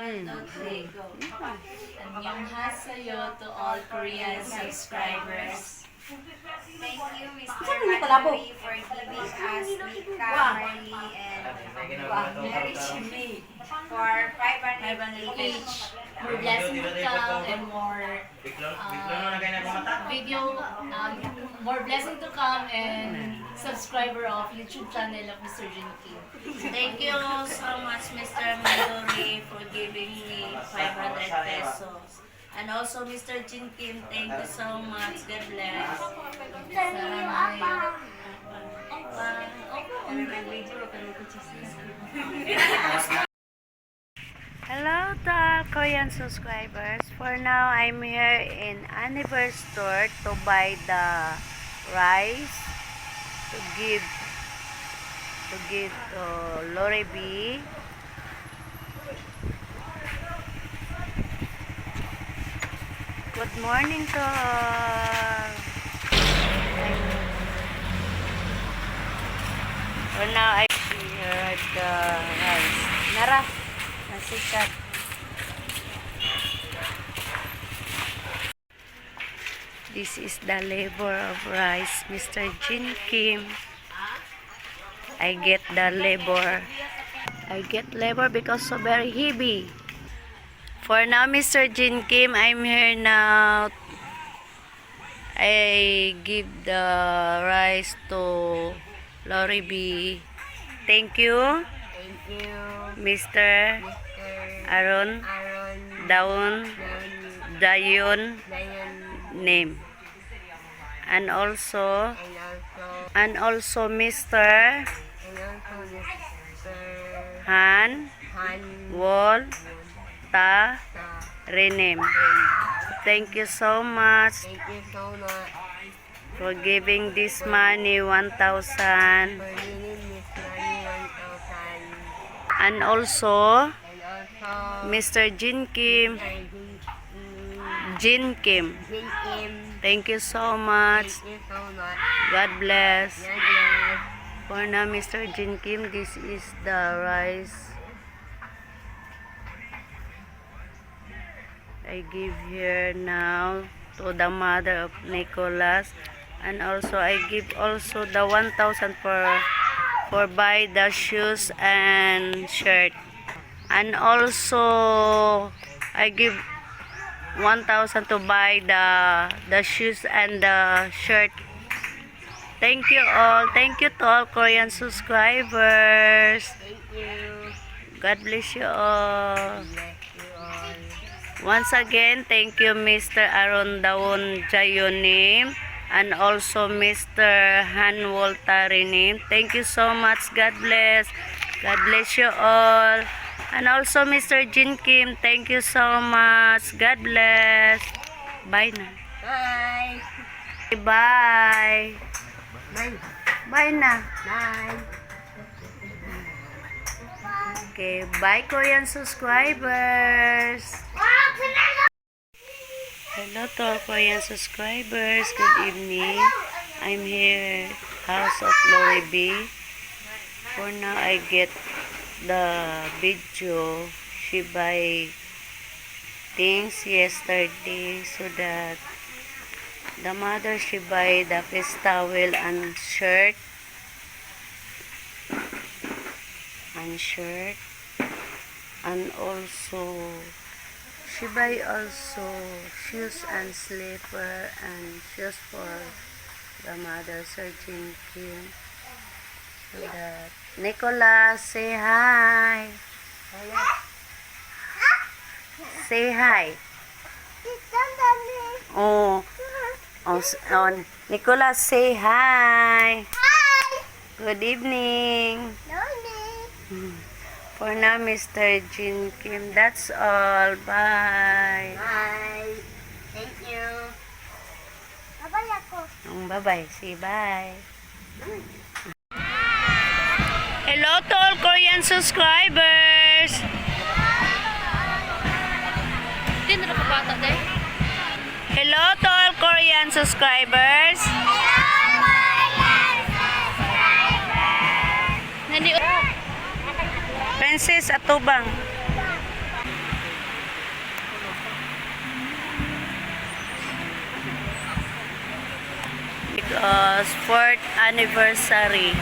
1, 2, 3, go. Annyeonghaseyo to all Korean subscribers. Thank you, Mr. Manuri, for giving us Mika, Marley, and Mary Jimmy for 500 each. More blessings to come and more video, more blessing to come and subscriber of YouTube channel of Mr. Jinky. Thank you so much, Mr. Manuri, for giving me 500 pesos. And also, Mr. Jin Kim, thank you so much. God bless. Hello to all Korean subscribers. For now, I'm here in Anniversary store to buy the rice to give to Lori B. Good morning to all. For now, I see here the rice. Nara, nasikat. This is the labor of rice, Mr. Jin Kim. I get the labor. I get labor because so very heavy. For now, Mr. Jin Kim, I'm here now. I give the rice to Lori B. Thank you. Thank you, Mr. Aaron Daun Dayon name. And also Mr. Han Wol Ta rename. Thank you so much for giving this money 1,000. And also Mr. Jin Kim. Thank you so much. God bless. For now, Mr. Jin Kim, this is the rice I give here now to the mother of Nicholas. And also I give also the 1,000 for buy the shoes and shirt. And also I give 1,000 to buy the shoes and the shirt. Thank you all. Thank you to all Korean subscribers. Thank you. God bless you all. Once again, thank you Mr. Aaron Daon Jayonim and also Mr. Han Woltarinim. Thank you so much. God bless. God bless you all. And also Mr. Jin Kim, thank you so much. God bless. Bye na. Bye. Bye. Bye. Bye na. Bye. Okay, bye Korean subscribers. Hello to all Korean subscribers. Good evening. I'm here, House of Lori B. For now, I get the video. She buy things yesterday so that the mother she buy the face towel and shirt. And also she buy also shoes and slipper and shoes for the mother, Sir Jin Kim. So that Nicholas, say hi. Say hi. Oh, Nicholas, say hi. Good evening. For now, Mr. Jin Kim, that's all. Bye. Bye. Thank you. Bye-bye ako. Bye-bye. Say bye. Hello to all Korean subscribers. Hello to all Korean subscribers. Princess Atubang. because 4th anniversary.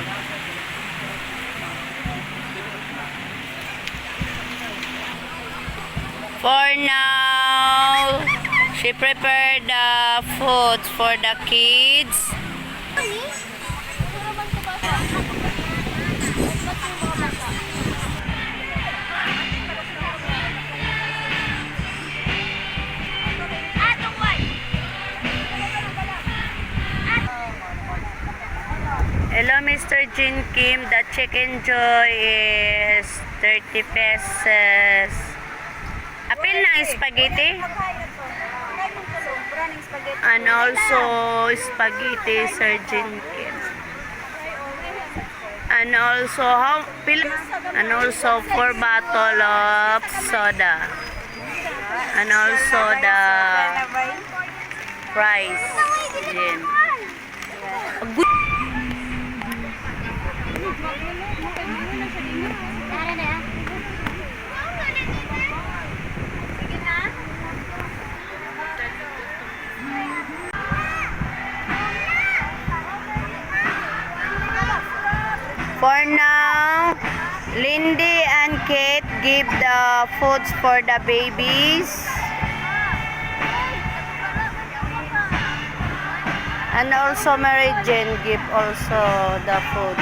For now, she prepared the foods for the kids. Hello, Mr. Jin Kim. The chicken joy is 30 pesos. Apil na spaghetti? And also spaghetti, Sir Jin Kim. And also and also 4 bottle of soda. And also the price, Jin. For now, Lindy and Kate give the foods for the babies. And also Mary Jane give also the foods.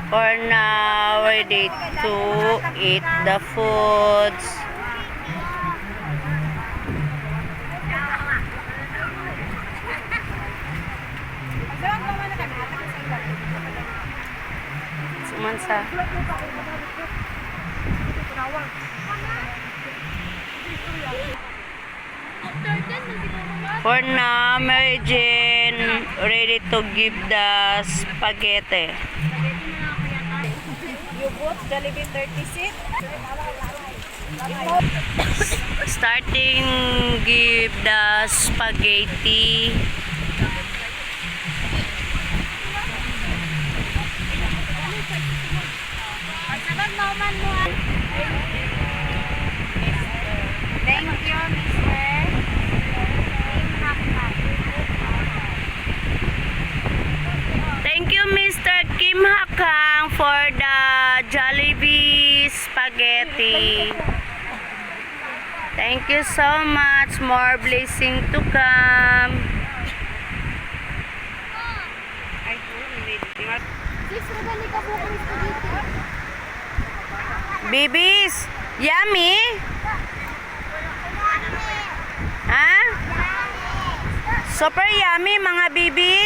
For now, ready to eat the foods. Sumansa. For now, Mary Jane ready to give the spaghetti. You bought Jollibee 36? Starting give the spaghetti. Thank you, Mr. Thank you, Mr. Kim Hakang, for the Jollibee spaghetti. Thank you so much. More blessing to come. Bibis, yummy? Ha? Super yummy, mga bibi?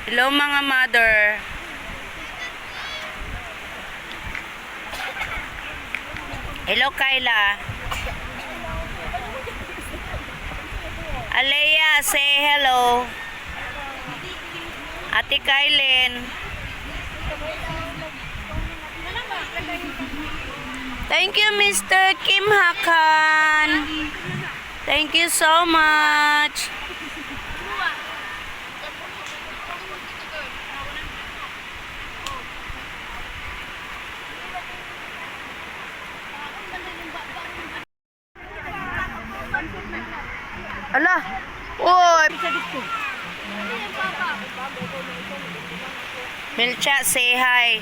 Hello mga mother. Hello Kyla. Alea, say hello. Ate Kylen. Thank you, Mr. Kim Hakan. Thank you so much. Ala, oy. Milcha, say hi.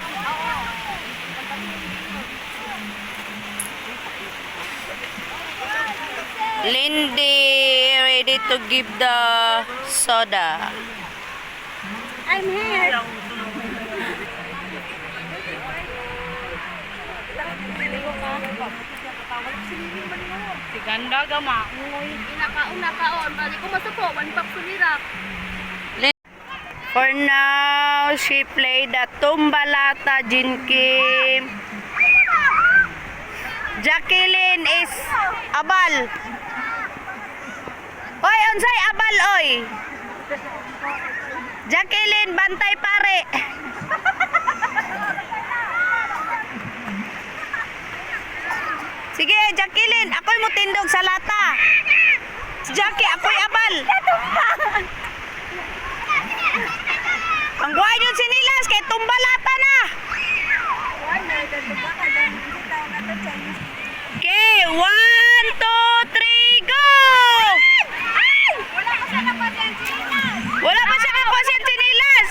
Lindy, ready to give the soda. I'm here. Si ganda gama. Inakaon. Bali ko masupo. One pack sulirak. For now, she played the Tumbalata Jinkim. Jacqueline is abal. Oy, unsay abal, oy. Jacqueline, bantay pare. Sige, Jacqueline, ako'y mo tindog sa lata. Si Jackie, ako'y abal. Ang buhay yun sinilas, kay tumbalata na. Okay, 1, 2, 3, go! Wala pa siya nakuha siya sinilas.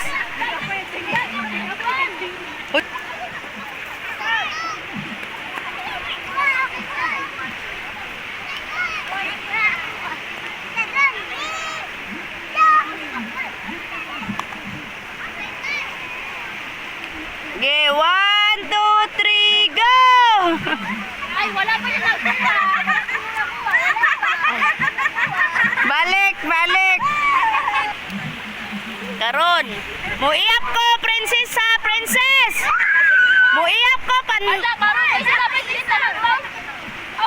Okay, 1, 2, 3, go! Ay, wala pa yung nagpunta. Balik. Karon, muiyap ko, princess. Muiyap ko,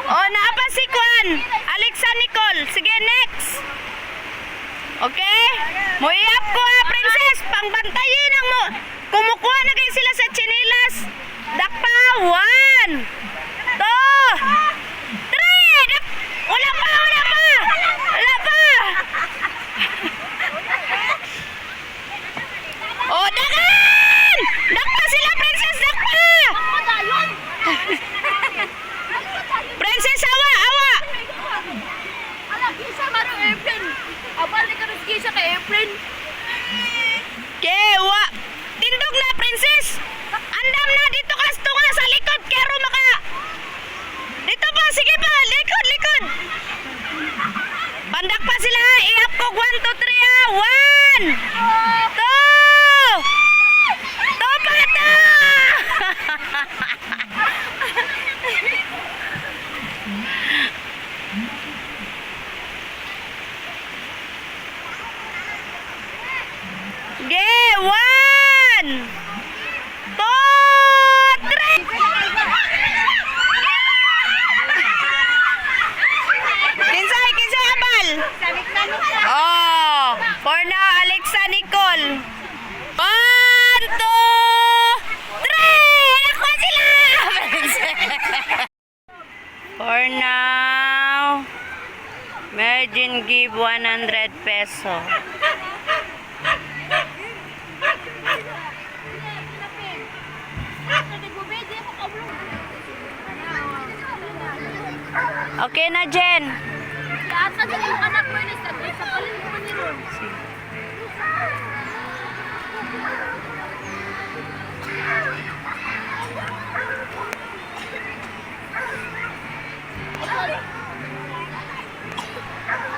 Oh, naapa si Kwan. Alexa Nicole. Sige, next. Okay? Muiyap ko, princess. Pangbantayin ang mo. Kumukuha na kayo sila sa chinilas. Dakpa, 1, 2, 3. Wala pa. Oh, dagan! Dakpa sila, princess, dakpa! Princess, awa! Alam, isa maro airplane. Abal ni ka sa kay airplane. Kewa! Tindog na, princess! Andam na, dito ka nga sa likod, kero maka! Dito pa, sige pa, likod! Bandak pa sila, ihap ko, 1, 2, 3, 1, 2! Topata! Okay, 1, 2, 3. Kinsay abal. Oh, for now, Alexa Nicole. 1, 2, 3. Nakuha sila. For now, Mergin give 100 peso. Okay na, Jen. Lahat na din yung anak mo yun. Sa palin mo ni Ron.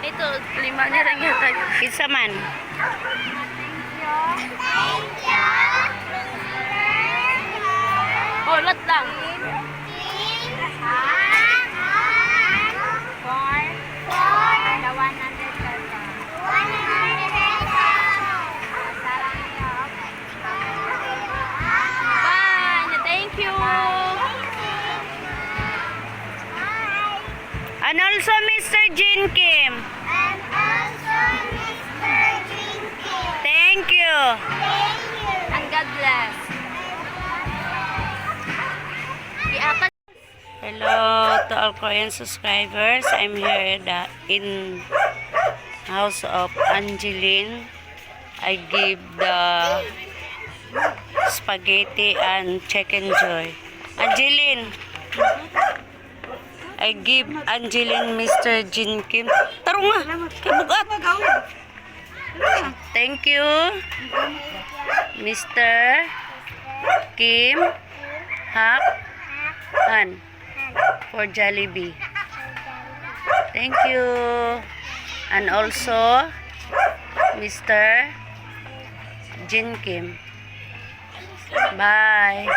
Ito, 5 niya lang yata. Isa man. Oh, lot lang. Thank you. And also Mr. Jin Kim. Thank you. And God bless. Hello to all Korean subscribers. I'm here in house of Angeline. I give the spaghetti and chicken joy. Angeline, I give Angeline Mr. Jin Kim. Tarong nga, kibugat. Thank you. Mr. Kim Hak Han for Jollibee. Thank you. And also Mr. Jin Kim. Bye.